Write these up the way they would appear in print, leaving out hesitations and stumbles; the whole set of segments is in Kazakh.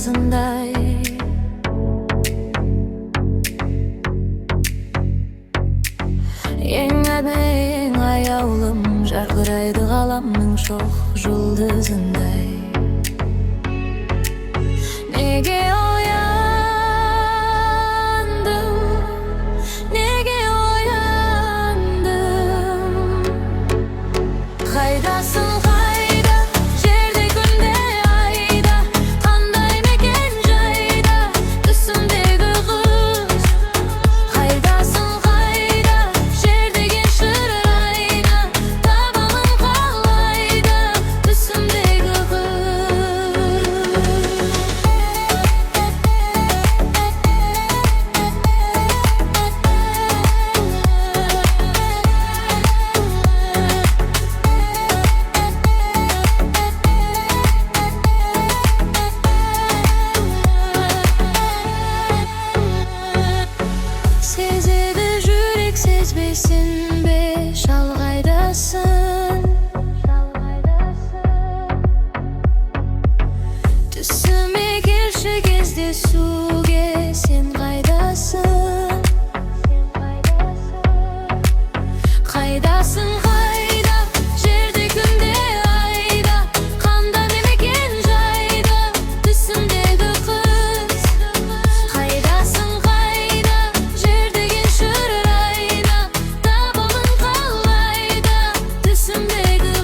yıldızınday. Yeňemeň aýaglym jarkyraydy galamyň şoň yıldızınday. Nege oýandym, nege oýandym? Haýdasyň haýda, jerde günde aýda, kanday meken jaýda, üstündegi kız. Haýdasyň haýda, jerdegi şırır aýda, tabamyň kalayda, üstündegi sezedi jürek sezbesin be, şalgaýdasyn. Tüsüme gelşi gezde suge, sen gaýdasyn. Haýdasyň haýda, jerde günde aýda, kandan emeken jaýda, üstündegi kız. Haýdasyň haýda, jerdegi şırır aýda, tabamyň kalayda, üstündegi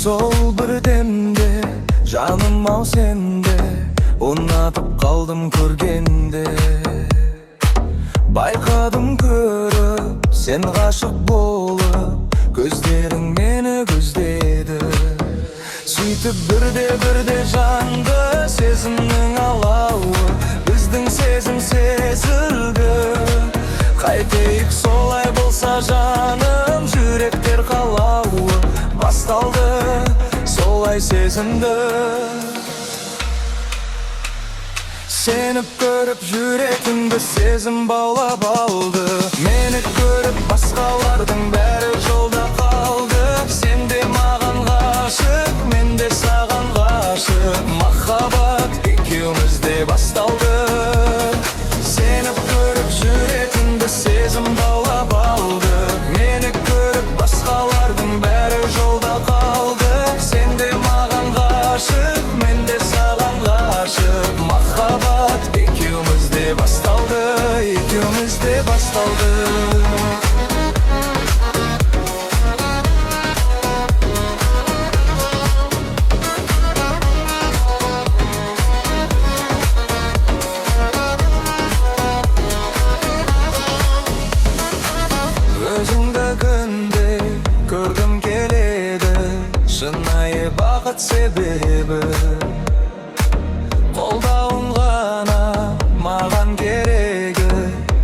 Sol bir demde, janım al sende, unatıp kaldım körgende. Baykadım görüp, sen gaşık bolup, gözlerin meni gözledi. Süйтüp birde jandı, sezimning alawı, bizdiň sezim sezildi. Qaytayık solay bolsa janım, yürekler kalawı bastaldı, solay sezimdi. Seni görüp yürekimde sezim bağlap aldı. Meni görüp başkalardyň bäri jolda kaldı. Sen de magan gaşyk, men de sagan gaşyk. Mahabat ikimiz de bastaldı. Seni görüp yürekimde sezim bağlap aldı. Meni görüp başkalardyň bäri jolda kaldı. Sen de magan gaşyk, men de sagan gaşyk. Mahabat ikimiz de bastaldı, ikimiz de bastaldı. Gözüňde günde gördüm geledi, şınaýy bagat sebebi. Koldagyň gana magan keregi,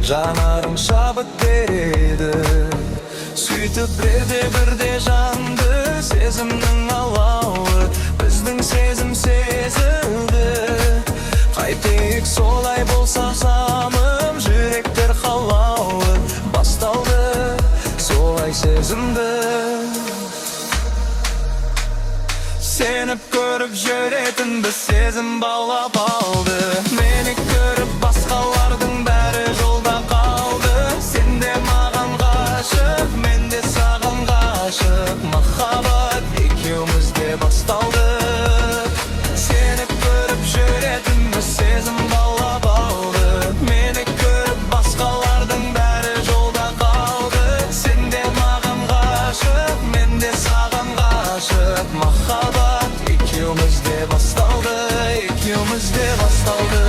janarym şabyt beredi. Süýtüp birde jandy, sezimniň alawy, bizdiň sezim sezildi. Qaytayık solay bolsa samym, yürekler halawy bastaldy, solay sezimdi. Seni görüp yüretimde sezim bağlap aldı. Meni görüp başkalardyň bäri jolda kaldı. Sen de magan gaşyk, men de sagan gaşyk. Mahabat ikimiz de bastaldy. Seni görüp yüretimde sezim bağlap aldı. Meni görüp başkalardyň bäri jolda kaldı. Sen de magan gaşyk, men de sagan gaşyk. Mahabat ikimiz de bastaldy, ikimiz de bastaldy.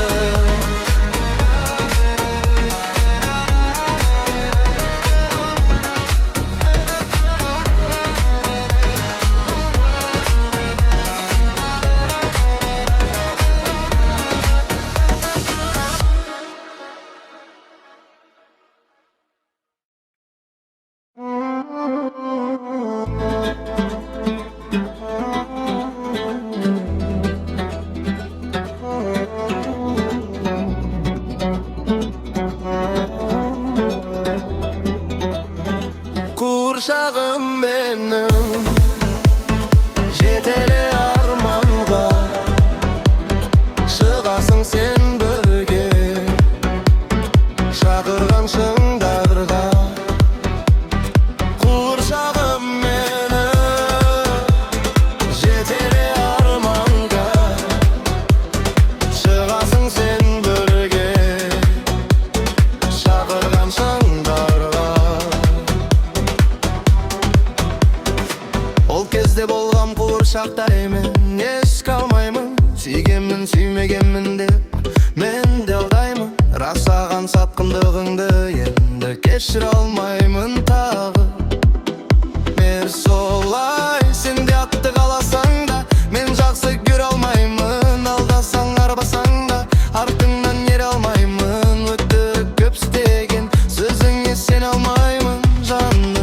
Ақтаймын, еске алмаймын, сүйгенмін, сүймегенмін деп мен де алдаймын. Расаған сатқындығыңды енді кешіре алмаймын тағы. Мен солай, сен де атты қаласаң да мен жақсы көре алмаймын. Алдасаң, арбасаң да артыңнан ере алмаймын. Өтірік көп істеген сөзіңе сене алмаймын жаным.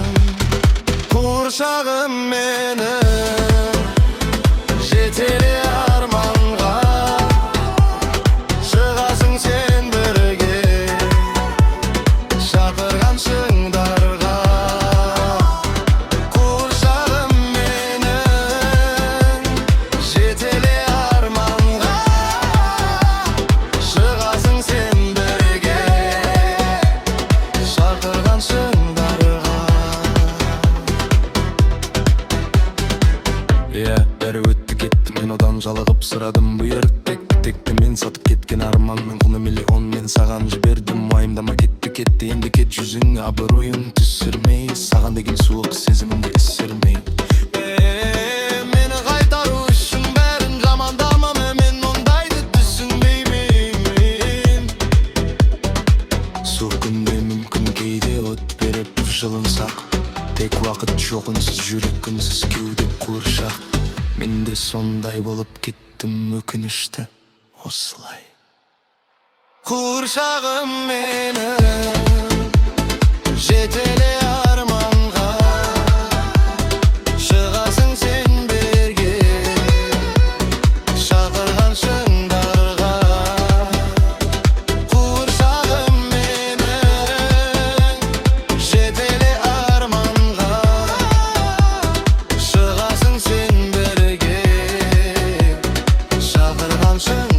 Қуыршағым мені жетеле арманға, шығасың сен бірге шақырған шыңдарға. Қуыршағым менің жетеле арманға, шығасың сен бірге шақырған шыңдарға. Бәрі өтті кетті, мен одан жалығып сұрадым. Бұл текті мен сатып кеткен арманның құны миллион. Мен саған жібердім, уайымдама, кетті енді кет. Жүзіңе абыройын түсірмей, саған деген суық сезімімді ісірмей. Мені қайтару үшін бәрін жамандама, мен ондайды түсінбеймін. Суық күнде мүмкін кейде от беріп жылынсақ, тек уақыт жоқ, үнсіз жүрек, үнсіз кеуде қуыршақ. Мен де сондай болып кеттім, өкінішті осылай. Қуыршағым менің жетеле арманға, шығасың сен бірге шақырған шыңдарға. Қуыршағым менің жетеле арманға, шығасың сен бірге шақырған шыңдарға.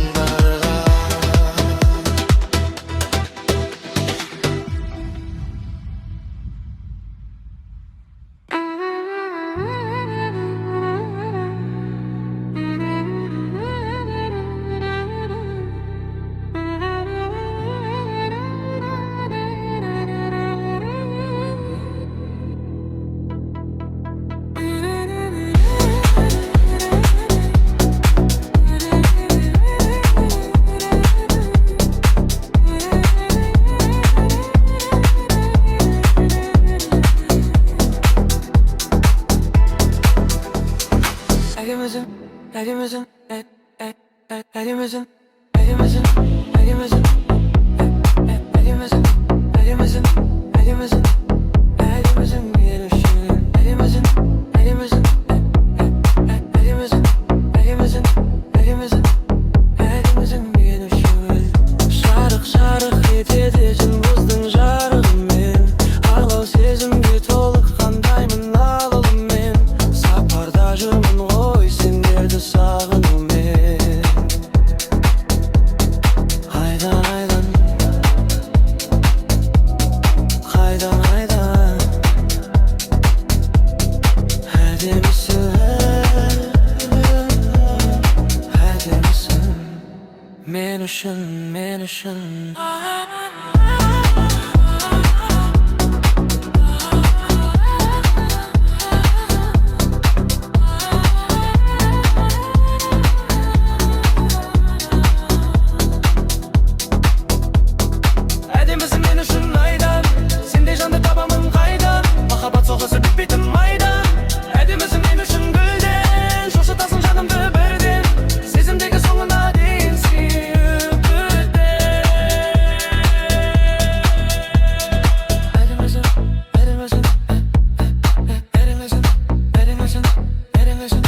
Жарық етеді жұлдыздың жарығымен, арлау сезімге толық қандаймын алылымен. Сапарда жүрмін ғой сендерді сағынумен. Қайдан, әдемісің, мен үшін. Әдемісің мен үшін айдан, сендей жанды табамын қайдан. Махаббат соғысы бітпейтін майдан. Әдемісің мен үшін гүлден, шошытасың жанымды бірден. Сезімдегі соңына дейін сүйіп өтем. Әдемісің, әдемісің, әдемісің, әдемісің, әдемісің,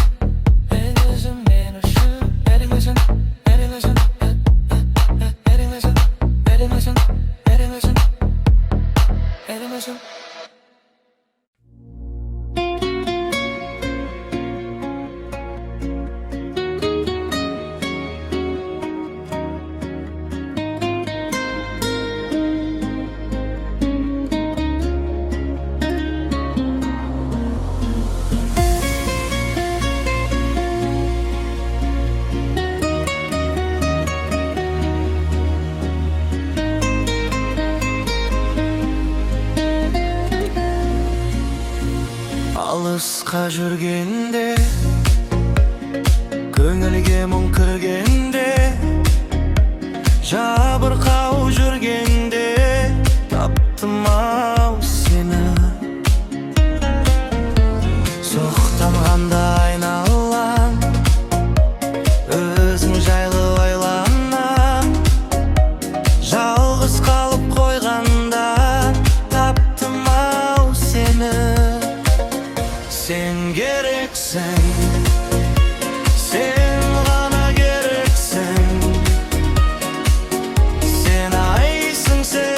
әдемісің мен үшін. Әдемісің, әдемісің, әдемісің, әдемісің, әдемісің, әдемісің. Алысқа жүргенде мұң кіргенде, жабырқау жүргенде таптым ау сені. Соқтанғанда айналам, өзің жайлы ойланам. Жалғыз қалып қойғанда таптым ау сені. Сен керексің, сен ғана керексің. Сен айсың, сен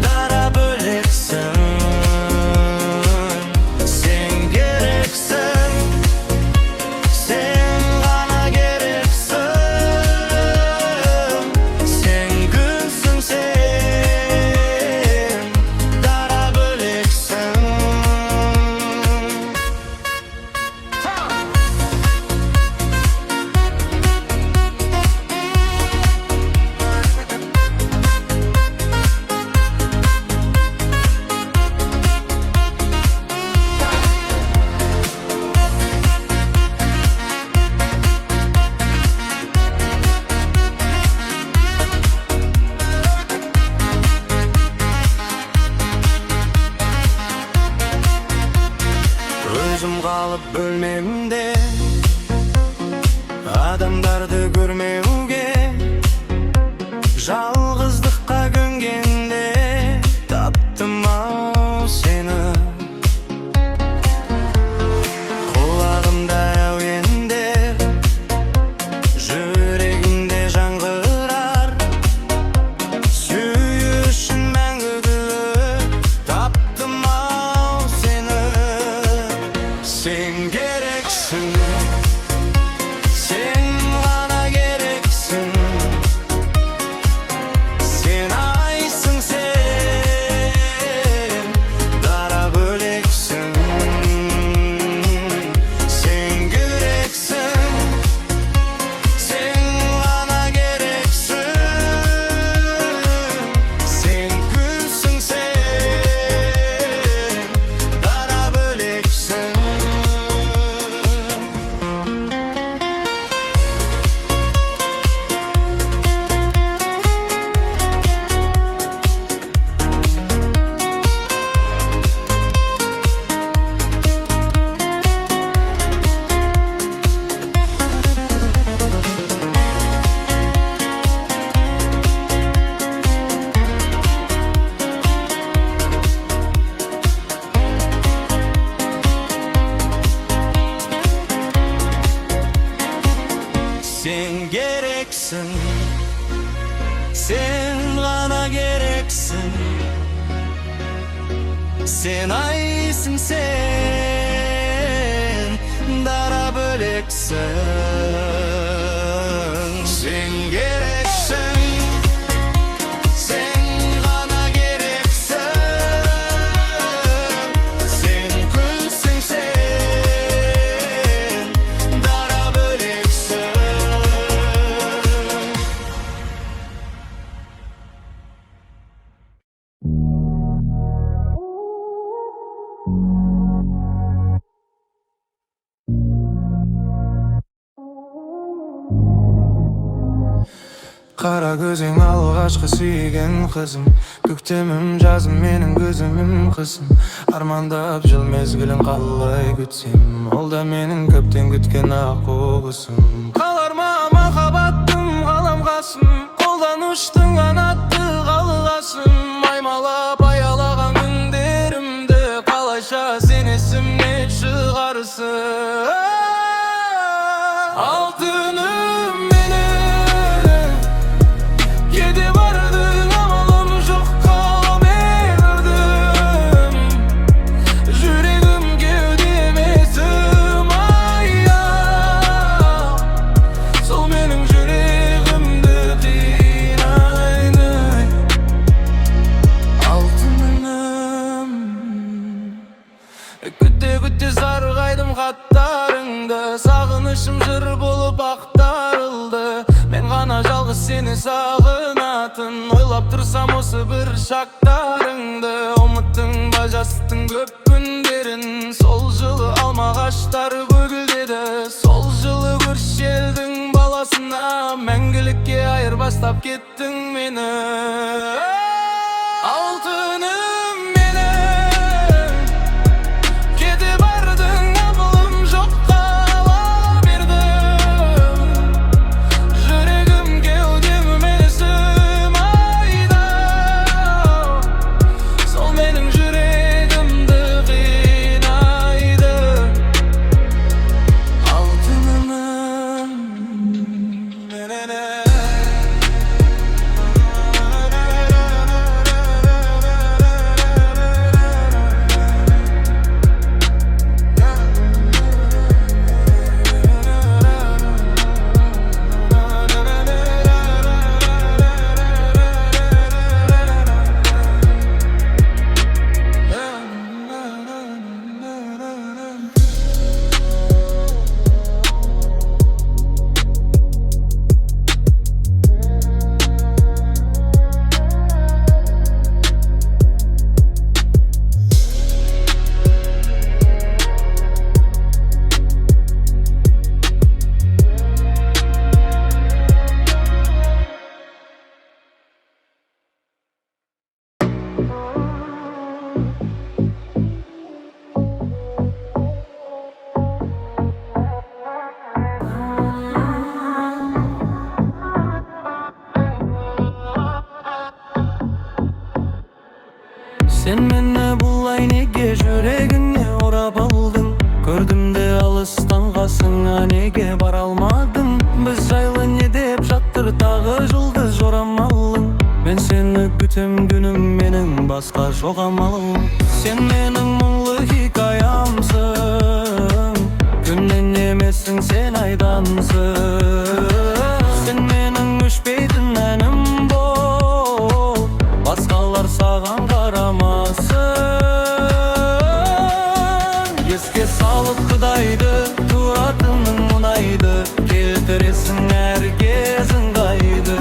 дара бөлексің. Сен керексің, сен ғана керексің. Сен күнсің, сен дара бөлексің. Өзім қалып бөлмемде, адамдарды көрмеуге, жалғыздыққа көнгенде таптым ау сені. Құлағымда әуендер, жүрегімде жаңғырар. Сүю үшін мәңгігі таптым ау сені. Сен керексің, сен ғана керексің. Сен айсың, сен дара бөлексің. Сен керексің, сен ғана керексің. Сен күнсің, сен дара бөлексің. Sen gereksin, sen ғана керексің. Sen айсың, sen дара бөлексің. Sen керексің, сен ғана керексің. Сен күнсің, сен дара бөлексің. Қара көзің алғашқы сүйген қызым, көктемім жазым менің көзімім қысым. Армандап жыл мезгілін қалай күтсем, ол да менің көптен күткен аққу құсым. Қалар ма махаббаттың қаламқасым, қолдан ұштың қанатты қалғасым. Аймалап аялаған күндерімді қалайша сен есімнен шығарсың. Алтыным менің, кете бардың амалым жоқ қала бердім. Жүрегім кеудеме сыймай-ау, сол менің жүрегімді қинайды. Алтыным, күте-күте сарғайдым хаттарыңды, сағынышым жыр болып ақтарылды. Мен ғана жалғыз сені сағынатын, ойлап тұрсам осы бір шақтарыңды. Ұмыттың ба жастың көп күндерін, сол жылы алма ағаштары көгілдеді. Сол bastap kettin meni. Altınım menem, ketip bardın abılım jok kala berdim. Yüregim kewdem meni sığmaydı, sol mening yüregimdi kıynaydı. Altınımın menene. Sen meni bulay nege yüregine orap aldın? Gördüm de alıstan kasına nege baralmadın? Biz jaylı ne dep jattır tagı yıldız joramalın? Men seni kütem günüm menin baska jok amalım. Sen menin muңлы hikayamsın, günden emesin sen aydansın. Sen menin öşpeytin enim bol, baskalar sagan karamasın. Esке salıp Kudaydı, turatının munaydı, keltiresin herkesin kaydı.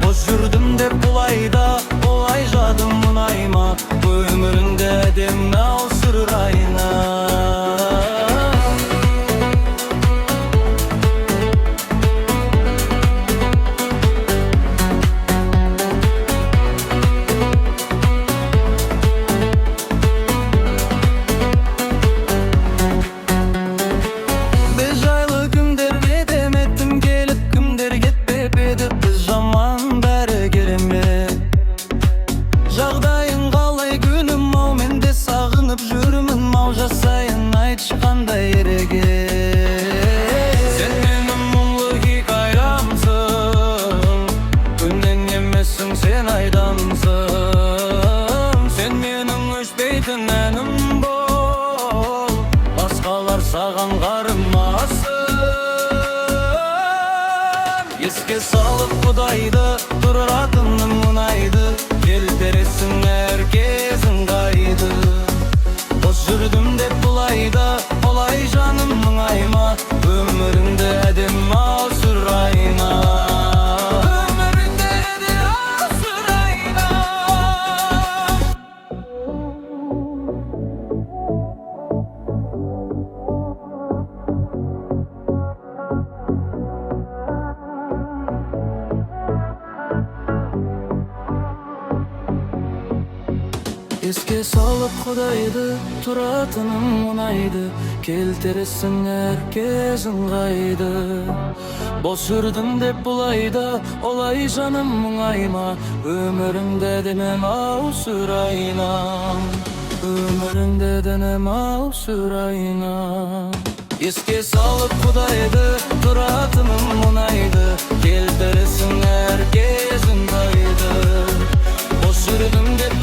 Boş yürüdüm dep bulayda, olay jadım munayma, ömüründe demne al sırayına. Жағдайың қалай күнім ау, мен де сағынып жүрмін ау, жасайын айтшы қандай ереге. Сен менің мұңлы хикаямсың, күннен емессің сен айдансың. Сен менің өшпейтін әнім бол, басқалар саған қарымасын. Еске салып Құдайды, тұратыным мұнайды, келтересің herkesin kaydı. Boş yürüdüm dep bulayda, olay canım muңайма, ömüründe edem al sırayna. Ömüründe edem al sırayna. Еске салып Құдайды, тұратыным мұңайды, келтересің herkesin kaydı. Boş yürüdüm dep bulayda, olay canım muңайма, ömüründe denem al sırayna. Ömüründe denem al sırayna. Еске салып Құдайды, тұратыным мұңайды, келтересің herkesin kaydı. Boş yürüdüm dep